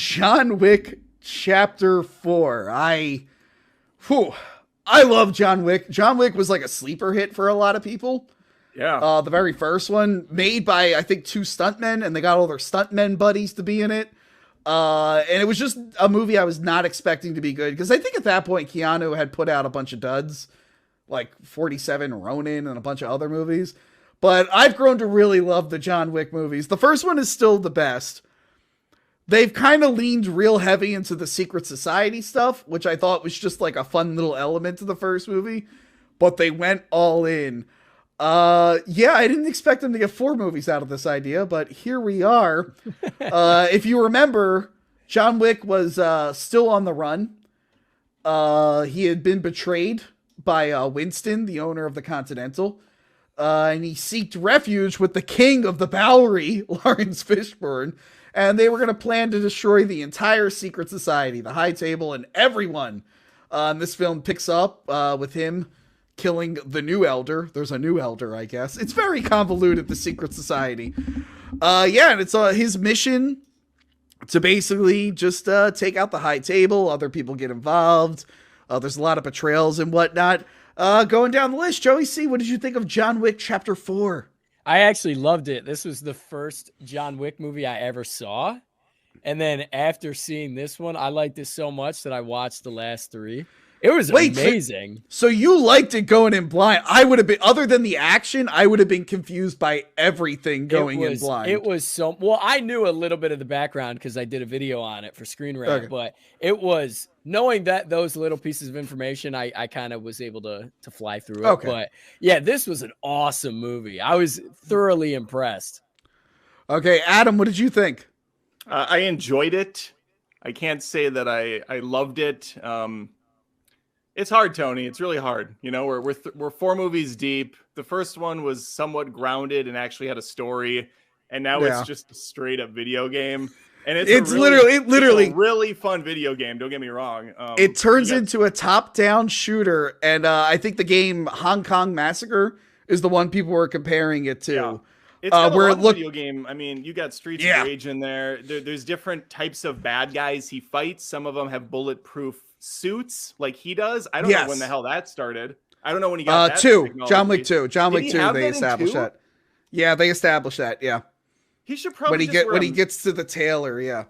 John Wick Chapter 4. I love John Wick. John Wick was like a sleeper hit for a lot of people. Yeah. The very first one, made by, I think, 2 stuntmen, and they got all their stuntmen buddies to be in it. And it was just a movie I was not expecting to be good, because I think at that point, Keanu had put out a bunch of duds, like 47 Ronin and a bunch of other movies. But I've grown to really love the John Wick movies. The first one is still the best. They've kind of leaned real heavy into the secret society stuff, which I thought was just like a fun little element to the first movie. But they went all in. Yeah, I didn't expect them to get 4 movies out of this idea, but here we are. If you remember, John Wick was still on the run. He had been betrayed by Winston, the owner of the Continental. And he sought refuge with the king of the Bowery, Lawrence Fishburne. And they were going to plan to destroy the entire secret society, the High Table, and everyone. And this film picks up with him killing the new elder. There's a new elder, I guess. It's very convoluted, the secret society. Yeah, and it's his mission to basically just take out the High Table. Other people get involved. There's a lot of betrayals and whatnot. Going down the list, Joey C., what did you think of John Wick Chapter 4? I actually loved it. This was the first John Wick movie I ever saw. And then after seeing this one, I liked it so much that I watched the last 3. It was amazing. So you liked it going in blind. I would have been, other than the action, I would have been confused by everything going in blind. It was so, well, I knew a little bit of the background because I did a video on it for Screen Rant, okay. But it was, knowing that those little pieces of information, I kind of was able to fly through it. Okay. But yeah, this was an awesome movie. I was thoroughly impressed. Okay, Adam, what did you think? I enjoyed it. I can't say that I loved it. It's hard, Tony. It's really hard. You know, we're 4 movies deep. The first one was somewhat grounded and actually had a story, and now it's just a straight up video game. And it's literally a really fun video game. Don't get me wrong. It turns into a top-down shooter, and I think the game Hong Kong Massacre is the one people were comparing it to. Yeah. It's got a video game. I mean, you got Streets of Rage in there. There's different types of bad guys he fights. Some of them have bulletproof suits like he does. I don't know when the hell that started. I don't know when he got that 2. John Wick 2. John Wick 2, they established that. Yeah, they established that, yeah. He should probably when he gets to the tailor, yeah.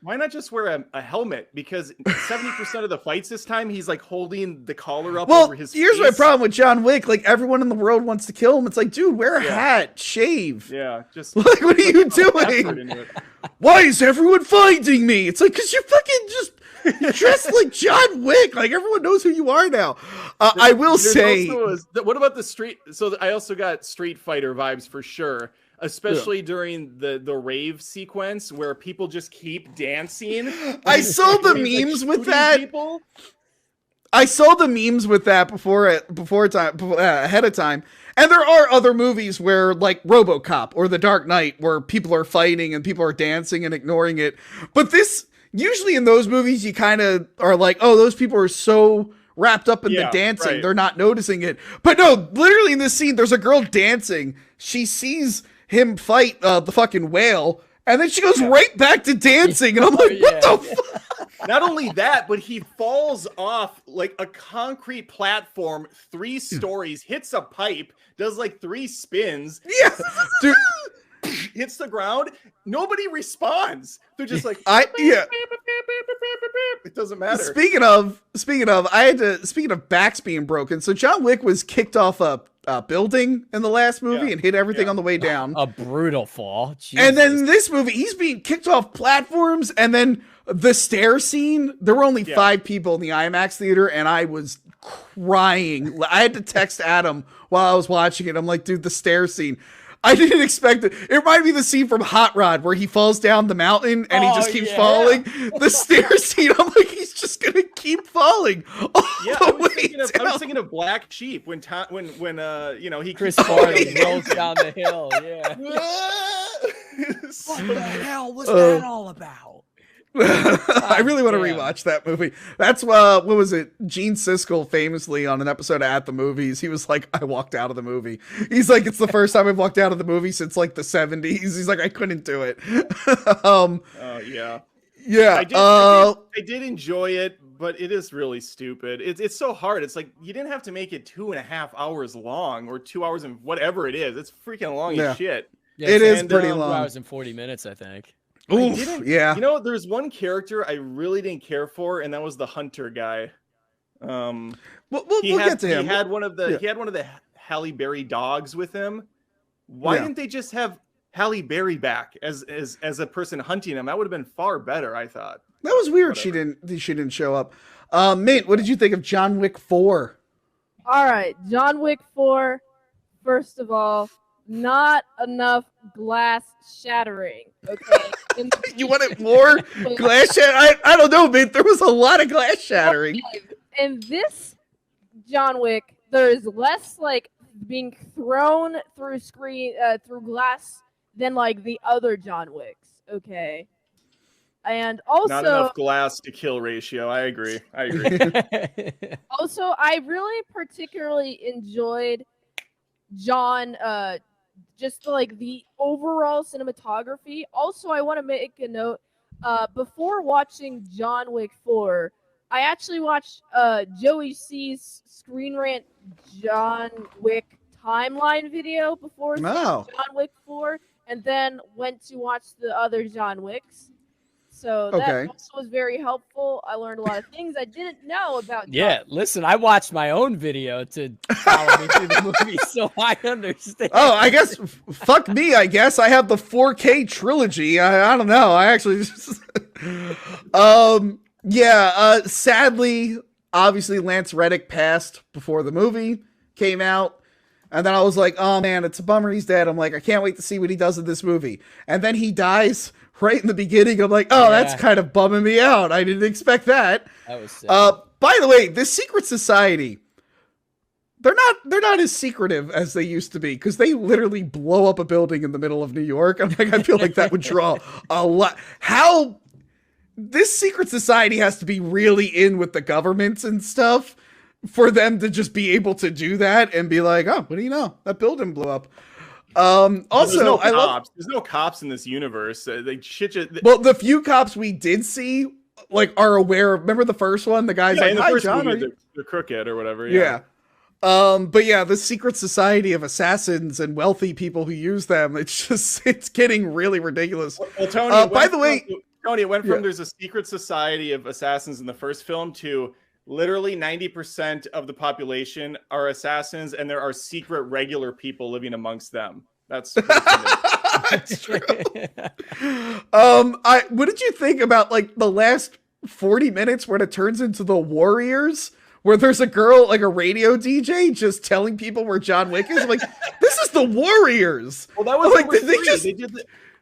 Why not just wear a helmet? Because 70% of the fights this time, he's like holding the collar up over his face. Here's my problem with John Wick. Like, everyone in the world wants to kill him. It's like, dude, wear a hat, shave. Yeah, just like, what are you doing? Why is everyone finding me? It's like, because you fucking just dressed like John Wick. Like, everyone knows who you are now. I will say. What about the street? So I also got Street Fighter vibes for sure. Especially during the rave sequence where people just keep dancing. I saw the memes with that. People. I saw the memes with that ahead of time. And there are other movies where, like RoboCop or The Dark Knight, where people are fighting and people are dancing and ignoring it. But this, usually in those movies, you kind of are like, oh, those people are so wrapped up in the dancing, they're not noticing it. But no, literally in this scene, there's a girl dancing. She sees him fight the fucking whale, and then she goes right back to dancing, and I'm like, what the fuck? Not only that, but he falls off like a concrete platform 3 stories, hits a pipe, does like 3 spins, dude, hits the ground. Nobody responds. They're just like, it doesn't matter. Speaking of backs being broken, so John Wick was kicked off a building in the last movie and hit everything on the way down. A brutal fall. Jesus. And then in this movie, he's being kicked off platforms, and then the stair scene, there were only 5 people in the IMAX theater, and I was crying. I had to text Adam while I was watching it. I'm like, dude, the stair scene. I didn't expect it. It reminded me of the scene from Hot Rod where he falls down the mountain and he just keeps falling. The stair scene, I'm like, he's just gonna keep falling all the way down. I was thinking of Black Sheep when he Chris Farley rolls down the hill. Yeah. What the hell was that all about? I really want to rewatch that movie. That's what was it? Gene Siskel famously on an episode of At the Movies, he was like, I walked out of the movie. He's like, it's the first time I've walked out of the movie since like the 70s. He's like, I couldn't do it. Yeah. I did enjoy it, but it is really stupid. It's so hard. It's like you didn't have to make it 2.5 hours long or 2 hours and whatever it is. It's freaking long as shit. Yeah, it is and, pretty 2 long. 2 hours and 40 minutes, I think. Oof, yeah. You know, there's one character I really didn't care for, and that was the hunter guy. We'll get to him. He had one of the Halle Berry dogs with him. Why didn't they just have Halle Berry back as a person hunting him? That would have been far better, I thought. That was weird. She didn't show up. Mint, what did you think of John Wick 4? All right, John Wick 4. First of all, not enough glass shattering. Okay. You wanted more glass shattering? I don't know, Mint. There was a lot of glass shattering. In this John Wick, there is less like being thrown through through glass than like the other John Wicks. Okay. And also, not enough glass to kill ratio. I agree. Also, I really particularly enjoyed John, just like the overall cinematography. Also, I want to make a note. Before watching John Wick 4, I actually watched Joey C's Screen Rant John Wick timeline video before seeing John Wick 4, and then went to watch the other John Wicks. So that also was very helpful. I learned a lot of things I didn't know about. Yeah, listen, I watched my own video to follow me through the movie, so I understand. Oh, I guess, fuck me, I guess. I have the 4K trilogy. I don't know. I actually just... sadly, obviously Lance Reddick passed before the movie came out. And then I was like, oh man, it's a bummer he's dead. I'm like, I can't wait to see what he does in this movie. And then he dies right in the beginning. I'm like, oh, that's kind of bumming me out. I didn't expect that. That was sick. By the way, this secret society, they're not as secretive as they used to be, because they literally blow up a building in the middle of New York. I'm like, I feel like that would draw a lot. How this secret society has to be really in with the governments and stuff for them to just be able to do that and be like, oh, what do you know? That building blew up. Also, there's no cops in this universe. Well, the few cops we did see, like, are aware. Remember the first one? The guy's like, "Hi, John." The crooked or whatever. Yeah. But yeah, the secret society of assassins and wealthy people who use them. It's getting really ridiculous. Well, Tony. By the way, Tony, it went from there's a secret society of assassins in the first film to literally 90% of the population are assassins, and there are secret regular people living amongst them. That's true. What did you think about like the last 40 minutes when it turns into the Warriors, where there's a girl, like a radio DJ, just telling people where John Wick is? I'm like, this is the Warriors. Well, that was like,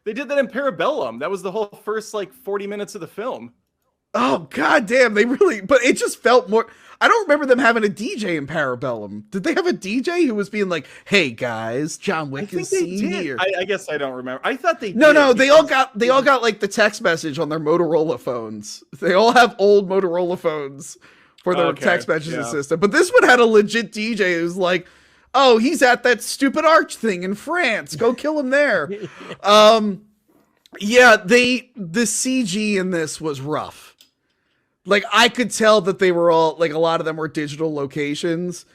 they did that in Parabellum. That was the whole first like 40 minutes of the film. Oh, god damn, but it just felt more... I don't remember them having a DJ in Parabellum. Did they have a DJ who was being like, hey guys, John Wick is seen here? I guess I don't remember. I thought they did. No, they all got like the text message on their Motorola phones. They all have old Motorola phones for their text messaging system. But this one had a legit DJ who's like, oh, he's at that stupid arch thing in France. Go kill him there. Yeah, the CG in this was rough. Like, I could tell that they were all, like, a lot of them were digital locations.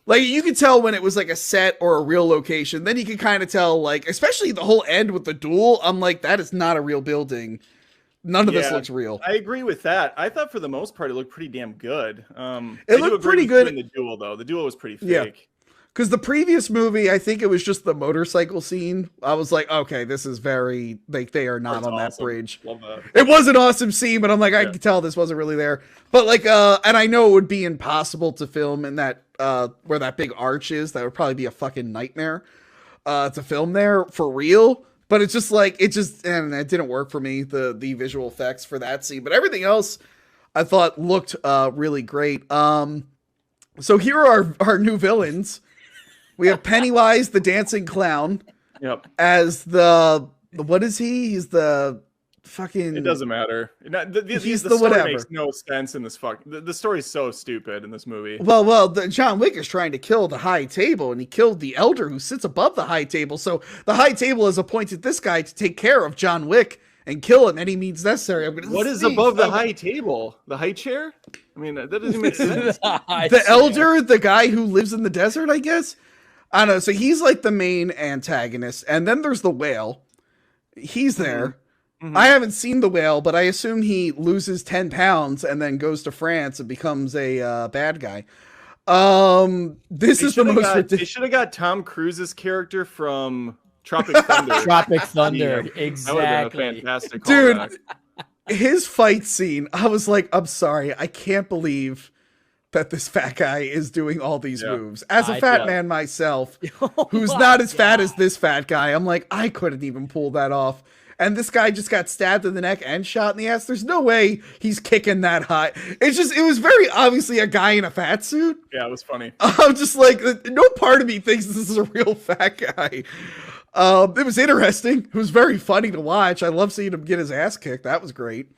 Like, you could tell when it was, like, a set or a real location. Then you could kind of tell, like, especially the whole end with the duel. I'm like, that is not a real building. None of this looks real. I agree with that. I thought for the most part, it looked pretty damn good. It looked pretty good. In the duel, though. The duel was pretty fake. Yeah. Because the previous movie, I think it was just the motorcycle scene. I was like, okay, this is very, like, they are not on that bridge. Love that. It was an awesome scene, but I'm like, I could tell this wasn't really there. But like, and I know it would be impossible to film in that, where that big arch is. That would probably be a fucking nightmare, to film there for real. But it's just like, and it didn't work for me, the visual effects for that scene. But everything else I thought looked, really great. So here are our new villains. We have Pennywise, the dancing clown, as what is he? He's the fucking... It doesn't matter. He's the story whatever. Makes no sense in this the story's so stupid in this movie. Well, John Wick is trying to kill the high table, and he killed the elder who sits above the high table. So the high table has appointed this guy to take care of John Wick and kill him any means necessary. I'm going to What is above the high table? The high chair? I mean, that doesn't make sense. The elder, the guy who lives in the desert, I guess. I don't know. So he's like the main antagonist, and then there's the whale. He's there. Mm-hmm. I haven't seen the whale, but I assume he loses 10 pounds and then goes to France and becomes a bad guy. This is the most ridiculous. They should have got Tom Cruise's character from Tropic Thunder. Tropic Thunder, exactly. That would have been a fantastic callback. Dude, his fight scene, I was like, I'm sorry, I can't believe that this fat guy is doing all these moves. As a fat man myself, who's not as fat as this fat guy, I'm like, I couldn't even pull that off. And this guy just got stabbed in the neck and shot in the ass. There's no way he's kicking that high. It was very obviously a guy in a fat suit. Yeah, it was funny. I'm just like, no part of me thinks this is a real fat guy. It was interesting. It was very funny to watch. I love seeing him get his ass kicked. That was great.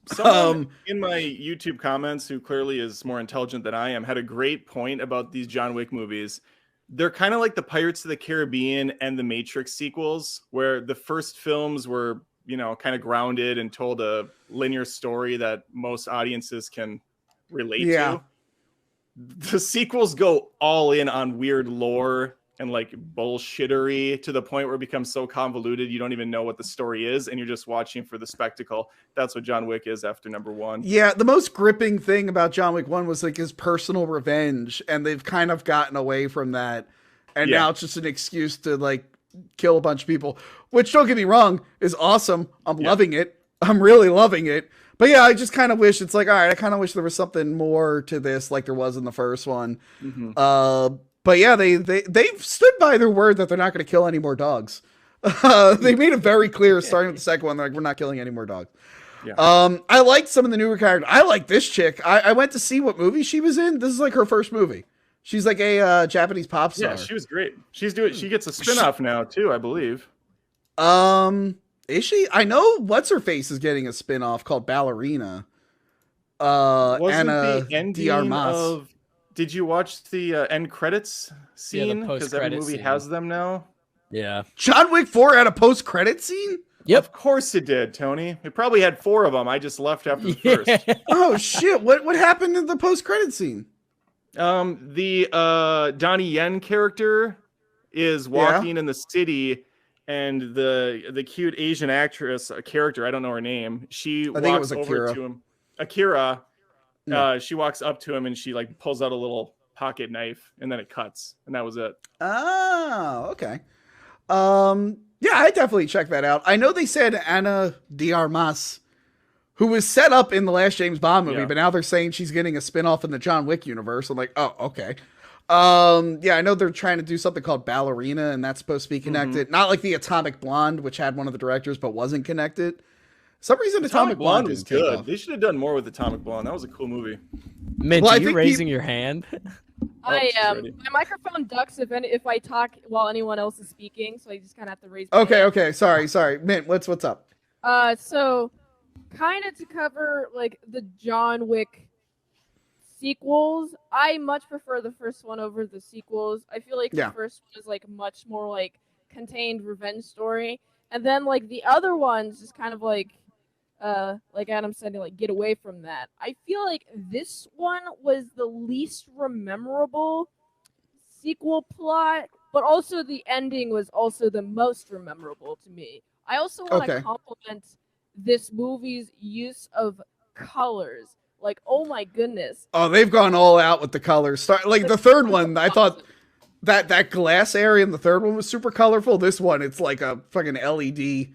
Someone in my YouTube comments, who clearly is more intelligent than I am, had a great point about these John Wick movies. They're kind of like the Pirates of the Caribbean and the Matrix sequels, where the first films were, kind of grounded and told a linear story that most audiences can relate to. The sequels go all in on weird lore and like bullshittery to the point where it becomes so convoluted you don't even know what the story is, and you're just watching for the spectacle. That's what John Wick is after number 1. Yeah, the most gripping thing about John Wick 1 was like his personal revenge, and they've kind of gotten away from that, and now it's just an excuse to like kill a bunch of people, which, don't get me wrong, is awesome. I'm loving it. I'm really loving it. But yeah, I just kind of wish, it's like, all right, I kind of wish there was something more to this like there was in the first one. Mm-hmm. But yeah, they've stood by their word that they're not going to kill any more dogs. They made it very clear starting with the second one. They're like, we're not killing any more dogs. Yeah. I liked some of the newer characters. I like this chick. I went to see what movie she was in. This is like her first movie. She's like a Japanese pop star. Yeah, she was great. She gets a spinoff now too, I believe. Is she? I know What's-Her-Face is getting a spinoff called Ballerina. Wasn't Anna the ending Diarmas. of... Did you watch the end credits scene? Because every movie has them now. Yeah. John Wick 4 had a post-credit scene? Yep. Of course it did, Tony. It probably had 4 of them. I just left after the first. Oh, shit. What happened in the post-credit scene? The Donnie Yen character is walking in the city, and the cute Asian actress, a character, I don't know her name, she walks over to him. Akira. She walks up to him and she like pulls out a little pocket knife, and then it cuts, and that was it. Oh, okay. Yeah, I definitely check that out. I know they said Anna Diarmas, who was set up in the last James Bond movie, but now they're saying she's getting a spinoff in the John Wick universe. I'm like, oh, okay. Yeah, I know they're trying to do something called Ballerina, and that's supposed to be connected. Not like the Atomic Blonde, which had one of the directors but wasn't connected. Some reason Atomic Blonde was good. They should have done more with Atomic Blonde. That was a cool movie. Mint, are you raising your hand? I am. My microphone ducks if I talk while anyone else is speaking, so I just kind of have to raise my hand. Okay. Sorry. Mint, what's up? So kind of to cover like the John Wick sequels, I much prefer the first one over the sequels. I feel like the first one is like much more like contained revenge story, and then like the other ones just kind of like Adam said, like get away from that. I feel like this one was the least memorable sequel plot, but also the ending was also the most memorable to me. I also want to compliment this movie's use of colors. Like, oh my goodness. Oh, they've gone all out with the colors. Like the third one, I thought that glass area in the third one was super colorful. This one, it's like a fucking LED.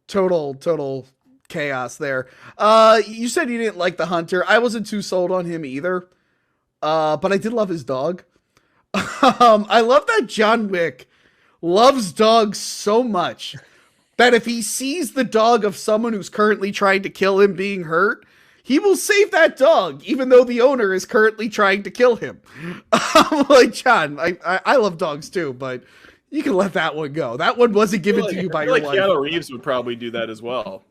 Total chaos there. You said you didn't like the Hunter. I wasn't too sold on him either. But I did love his dog. I love that John Wick loves dogs so much that if he sees the dog of someone who's currently trying to kill him being hurt, he will save that dog, even though the owner is currently trying to kill him. I'm like, John, I love dogs too, but you can let that one go. That one wasn't given to you by your wife. Keanu Reeves would probably do that as well.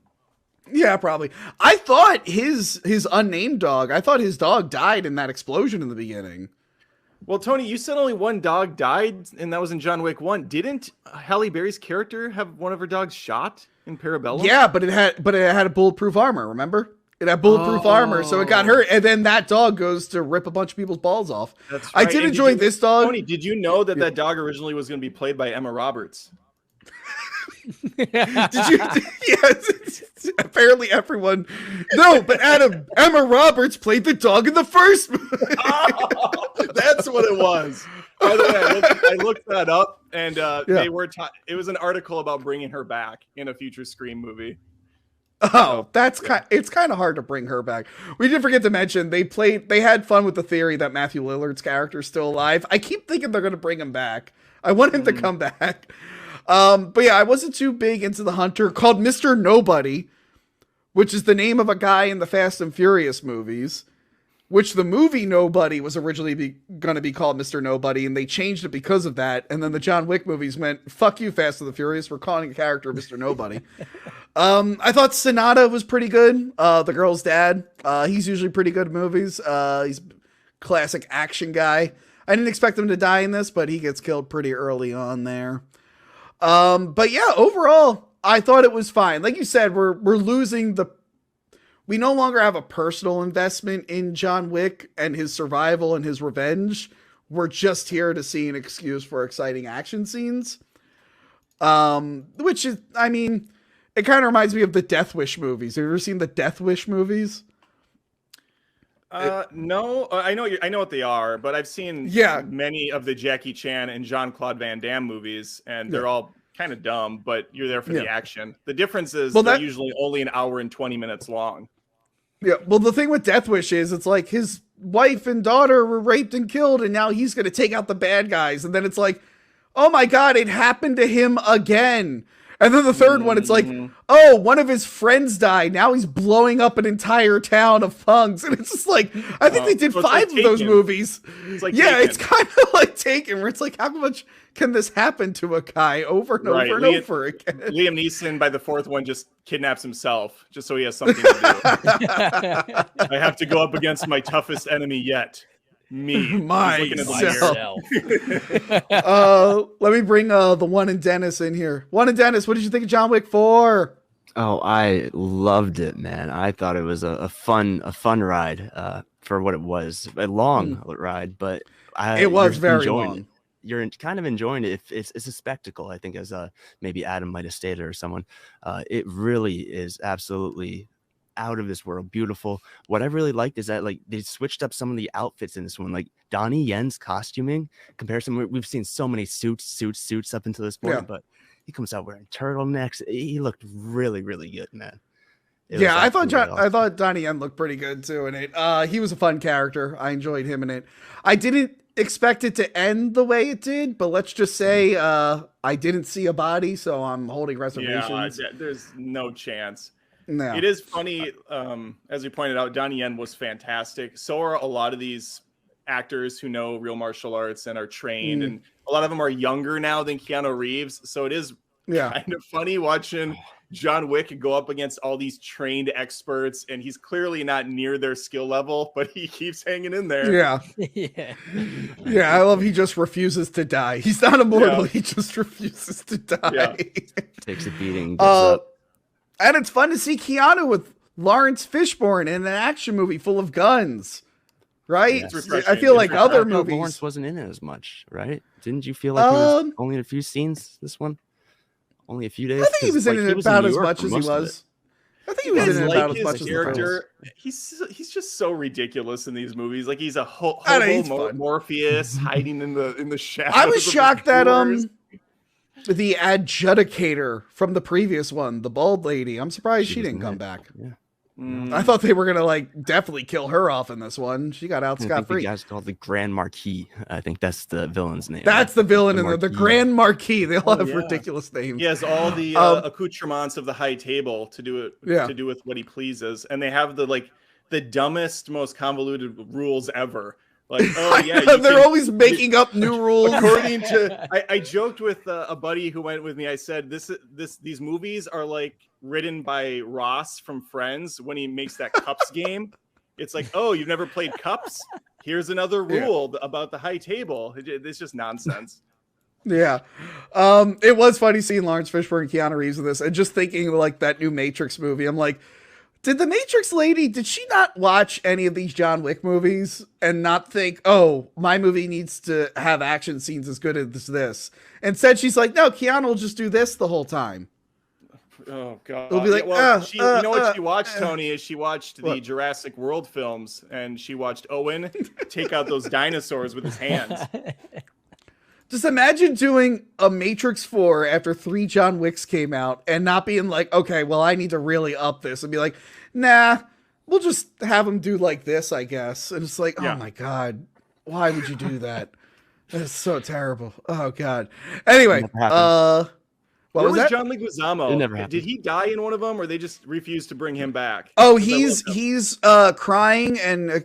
Yeah, probably. I thought his unnamed dog, I thought his dog died in that explosion in the beginning. Well, Tony, you said only one dog died, and that was in John Wick 1. Didn't Halle Berry's character have one of her dogs shot in Parabellum? Yeah, but it had a bulletproof armor. Remember, it had bulletproof armor, so it got hurt, and then that dog goes to rip a bunch of people's balls off. That's right. I did enjoy this dog. Tony, did you know that that dog originally was going to be played by Emma Roberts? Did you? Yes. Apparently everyone. No, but Emma Roberts played the dog in the first movie. Oh, that's what it was. By the way, I looked that up, and they were. It was an article about bringing her back in a future Scream movie. Oh, it's kind of hard to bring her back. We did forget to mention they had fun with the theory that Matthew Lillard's character is still alive. I keep thinking they're going to bring him back. I want him to come back. But yeah, I wasn't too big into the Hunter, called Mr. Nobody, which is the name of a guy in the Fast and Furious movies, which the movie Nobody was originally going to be called Mr. Nobody, and they changed it because of that. And then the John Wick movies went, fuck you, Fast and the Furious, we're calling a character Mr. Nobody. I thought Sonata was pretty good. The girl's dad. He's usually pretty good at movies. He's a classic action guy. I didn't expect him to die in this, but he gets killed pretty early on there. But yeah, overall, I thought it was fine. Like you said, we're losing we no longer have a personal investment in John Wick and his survival and his revenge. We're just here to see an excuse for exciting action scenes. Which is, I mean, it kind of reminds me of the Death Wish movies. Have you ever seen the Death Wish movies? No, I know what they are, but I've seen many of the Jackie Chan and Jean-Claude Van Damme movies, and they're all kind of dumb, but you're there for the action. The difference is they're usually only an hour and 20 minutes long. Yeah, well, the thing with Death Wish is it's like his wife and daughter were raped and killed, and now he's going to take out the bad guys, and then it's like, oh my god, it happened to him again. And then the third one, it's like, oh, one of his friends died. Now he's blowing up an entire town of punks. And it's just like, I think they did 5 of those movies. It's like it's kind of like Taken, where it's like, how much can this happen to a guy over and over and over again? Liam Neeson, by the 4th one, just kidnaps himself, just so he has something to do. I have to go up against my toughest enemy yet. Me. Myself. Let me bring the one and Dennis in here. One and Dennis, what did you think of John Wick 4? Oh, I loved it, man. I thought it was a fun ride for what it was. A long ride, but it was very long. You're kind of enjoying it. It's a spectacle, I think, as maybe Adam might have stated or someone. It really is absolutely out of this world beautiful. What I really liked is that like they switched up some of the outfits in this one, like Donnie Yen's costuming comparison. We've seen so many suits up until this point, but he comes out wearing turtlenecks. He looked really, really good, man. I thought Donnie Yen looked pretty good too in it. He was a fun character. I enjoyed him in it. I didn't expect it to end the way it did, but let's just say I didn't see a body, so I'm holding reservations. Yeah, there's no chance. No. It is funny, as we pointed out, Donnie Yen was fantastic. So are a lot of these actors who know real martial arts and are trained, and a lot of them are younger now than Keanu Reeves. So it is kind of funny watching John Wick go up against all these trained experts, and he's clearly not near their skill level, but he keeps hanging in there. Yeah, I love he just refuses to die. He's not immortal. He just refuses to die. Takes a beating. Gets up. And it's fun to see Keanu with Lawrence Fishburne in an action movie full of guns, right? I feel like other movies. Lawrence wasn't in it as much, right? Didn't you feel like he was only in a few scenes? This one, only a few days. I think he was in it about as much as he was. I think he was in it about as much as character. He's just so ridiculous in these movies. Like he's a hobo Morpheus hiding in the shadows. I was shocked that the adjudicator from the previous one, the bald lady, I'm surprised she didn't come back. I thought they were gonna like definitely kill her off in this one. She got out scot free. The guy's called the Grand Marquis. I think that's the villain's name. That's the villain in the Grand Marquis. They all have ridiculous names. He has all the accoutrements of the high table to do with what he pleases, and they have the dumbest, most convoluted rules ever. Like, they're always making up new rules. According to, I joked with a buddy who went with me. I said, these movies are like written by Ross from Friends when he makes that cups game. It's like, oh, you've never played cups? Here's another rule about the high table. It's just nonsense. Yeah. It was funny seeing Lawrence Fishburne and Keanu Reeves in this, and just thinking like that new Matrix movie. I'm like, did the Matrix lady, did she not watch any of these John Wick movies and not think, oh, my movie needs to have action scenes as good as this? Instead, she's like, no, Keanu will just do this the whole time. Oh God! It'll be like, you know what she watched, Tony? Is she watched the Jurassic World films, and she watched Owen take out those dinosaurs with his hands. Just imagine doing a Matrix 4 after 3 John Wicks came out and not being like, okay, well, I need to really up this, and be like, nah, we'll just have him do like this, I guess. And it's like, oh my God, why would you do that? That's so terrible. Oh God. Anyway, Where was John Leguizamo? Did he die in one of them, or they just refused to bring him back? Oh, he's crying and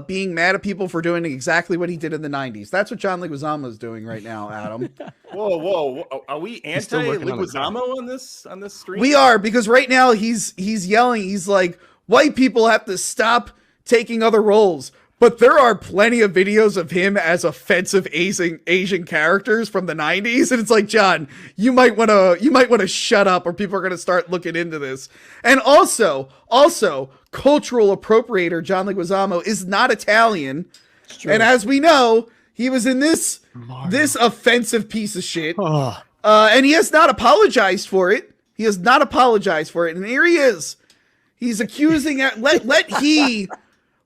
being mad at people for doing exactly what he did in the 90s. That's what John Leguizamo is doing right now, Adam. Whoa. Are we anti-Leguizamo on this stream? We are, because right now he's yelling. He's like, white people have to stop taking other roles. But there are plenty of videos of him as offensive Asian characters from the 90s, and it's like, John, you might want to shut up, or people are going to start looking into this. And also, cultural appropriator John Leguizamo is not Italian, and as we know, he was in this offensive piece of shit, and he has not apologized for it. And here he is. He's accusing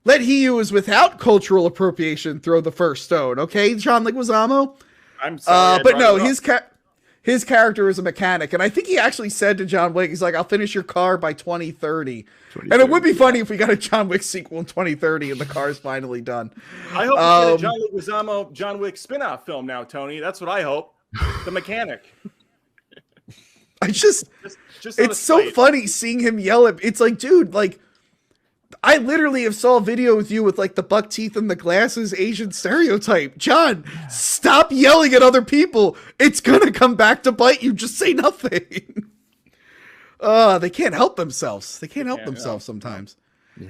Let he who is without cultural appropriation throw the first stone, okay, John Leguizamo? I'm sorry. But no, his character is a mechanic, and I think he actually said to John Wick, he's like, I'll finish your car by 2030. And it would be funny if we got a John Wick sequel in 2030 and the car's finally done. I hope we get a John Leguizamo, John Wick spin-off film now, Tony. That's what I hope. The Mechanic. It's so funny seeing him yell at, it's like, dude, like, I literally have saw a video with you with like the buck teeth and the glasses Asian stereotype. John, stop yelling at other people. It's gonna come back to bite you. Just say nothing. They can't help themselves. Sometimes. Yeah.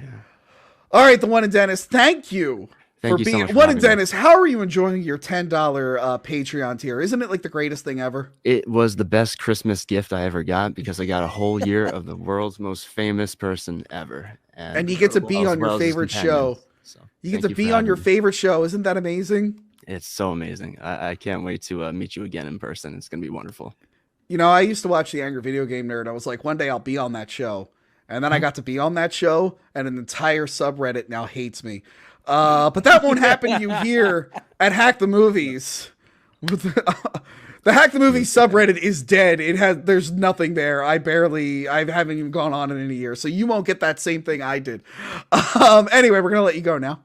All right, the One and Dennis. Thank you for being so much One and Dennis. How are you enjoying your $10 Patreon tier? Isn't it like the greatest thing ever? It was the best Christmas gift I ever got, because I got a whole year of the world's most famous person ever. And you get to be on your favorite show. So you get to be on your favorite show. Isn't that amazing? It's so amazing. I can't wait to meet you again in person. It's going to be wonderful. You know, I used to watch The Angry Video Game Nerd. I was like, one day I'll be on that show. And then I got to be on that show, and an entire subreddit now hates me. But that won't happen to you here at Hack the Movies. The Hack the Movie subreddit is dead. There's nothing there. I haven't even gone on in a year, so you won't get that same thing I did. Anyway, we're gonna let you go now.